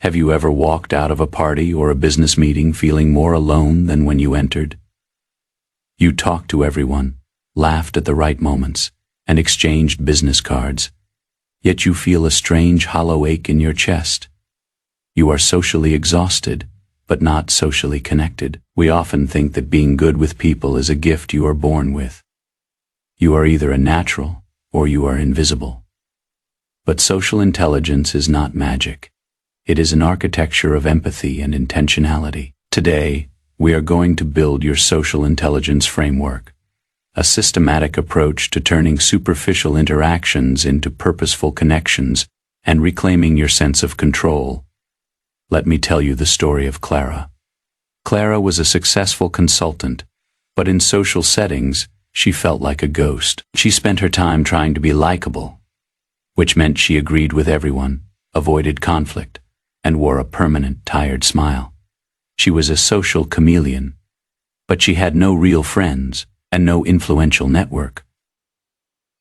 Have you ever walked out of a party or a business meeting feeling more alone than when you entered? You talked to everyone, laughed at the right moments, and exchanged business cards, yet you feel a strange hollow ache in your chest. You are socially exhausted, but not socially connected. We often think that being good with people is a gift you are born with. You are either a natural or you are invisible. But social intelligence is not magic. It is an architecture of empathy and intentionality. Today, we are going to build your social intelligence framework, a systematic approach to turning superficial interactions into purposeful connections and reclaiming your sense of control. Let me tell you the story of Clara. Clara was a successful consultant, but in social settings, she felt like a ghost. She spent her time trying to be likable, which meant she agreed with everyone, avoided conflict, and wore a permanent, tired smile. She was a social chameleon, but she had no real friends and no influential network.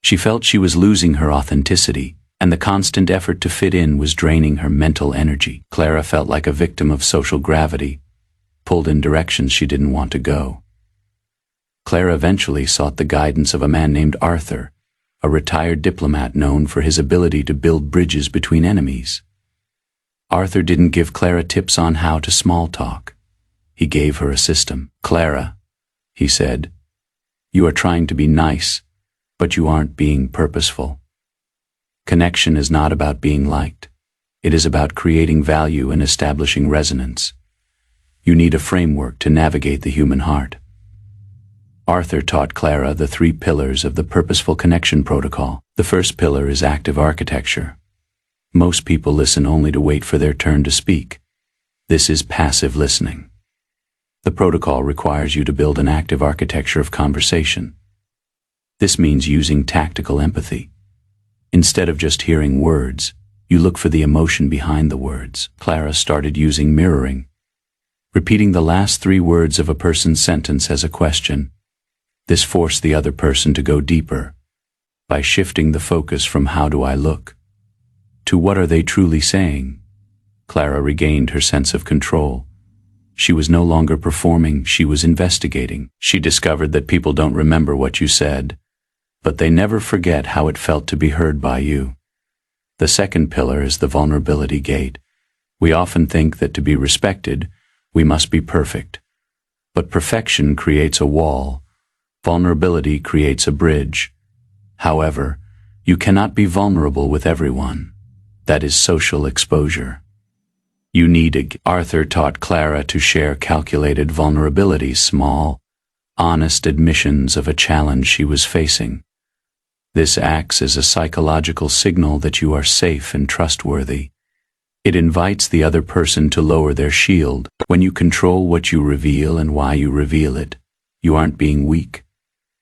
She felt she was losing her authenticity, and the constant effort to fit in was draining her mental energy. Clara felt like a victim of social gravity, pulled in directions she didn't want to go. Clara eventually sought the guidance of a man named Arthur, a retired diplomat known for his ability to build bridges between enemies. Arthur didn't give Clara tips on how to small talk. He gave her a system. "Clara," he said, "you are trying to be nice, but you aren't being purposeful. Connection is not about being liked. It is about creating value and establishing resonance. You need a framework to navigate the human heart." Arthur taught Clara the 3 pillars of the Purposeful Connection Protocol. The first pillar is active architecture. Most people listen only to wait for their turn to speak. This is passive listening. The protocol requires you to build an active architecture of conversation. This means using tactical empathy. Instead of just hearing words, you look for the emotion behind the words. Clara started using mirroring, repeating the last 3 words of a person's sentence as a question. This forced the other person to go deeper by shifting the focus from "how do I look?" to "what are they truly saying?" Clara regained her sense of control. She was no longer performing, she was investigating. She discovered that people don't remember what you said, but they never forget how it felt to be heard by you. The second pillar is the vulnerability gate. We often think that to be respected, we must be perfect. But perfection creates a wall. Vulnerability creates a bridge. However, you cannot be vulnerable with everyone. That is social exposure. You need Arthur taught Clara to share calculated vulnerabilities, small, honest admissions of a challenge she was facing. This acts as a psychological signal that you are safe and trustworthy. It invites the other person to lower their shield. When you control what you reveal and why you reveal it, you aren't being weak.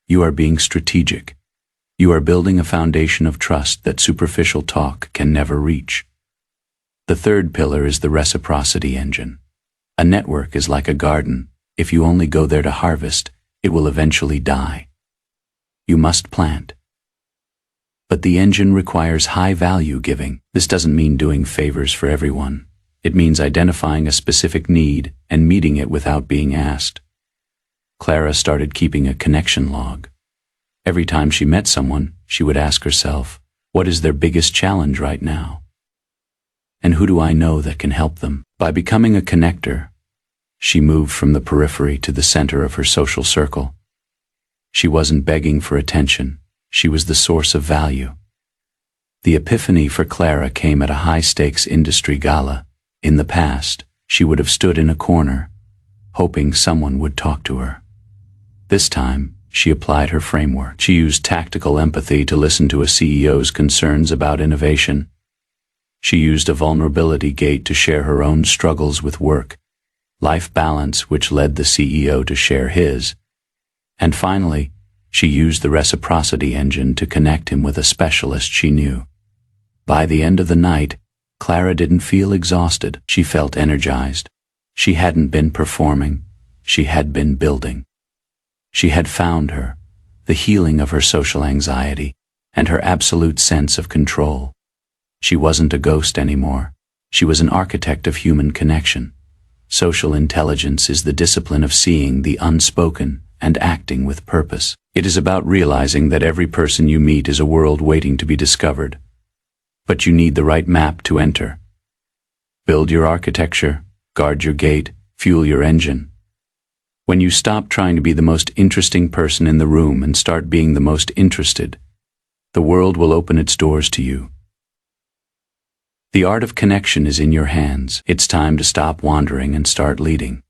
You are being strategic. You are building a foundation of trust that superficial talk can never reach. The third pillar is the reciprocity engine. A network is like a garden. If you only go there to harvest, it will eventually die. You must plant. But the engine requires high value giving. This doesn't mean doing favors for everyone. It means identifying a specific need and meeting it without being asked. Clara started keeping a connection log. Every time she met someone, she would ask herself, what is their biggest challenge right now? And who do I know that can help them? By becoming a connector, she moved from the periphery to the center of her social circle. She wasn't begging for attention. She was the source of value. The epiphany for Clara came at a high-stakes industry gala. In the past, she would have stood in a corner, hoping someone would talk to her. This time, she applied her framework. She used tactical empathy to listen to a CEO's concerns about innovation. She used a vulnerability gate to share her own struggles with work, life balance, which led the CEO to share his. And finally, she used the reciprocity engine to connect him with a specialist she knew. By the end of the night, Clara didn't feel exhausted. She felt energized. She hadn't been performing. She had been building. She had found the healing of her social anxiety, and her absolute sense of control. She wasn't a ghost anymore. She was an architect of human connection. Social intelligence is the discipline of seeing the unspoken and acting with purpose. It is about realizing that every person you meet is a world waiting to be discovered. But you need the right map to enter. Build your architecture, guard your gate, fuel your engine. When you stop trying to be the most interesting person in the room and start being the most interested, the world will open its doors to you. The art of connection is in your hands. It's time to stop wandering and start leading.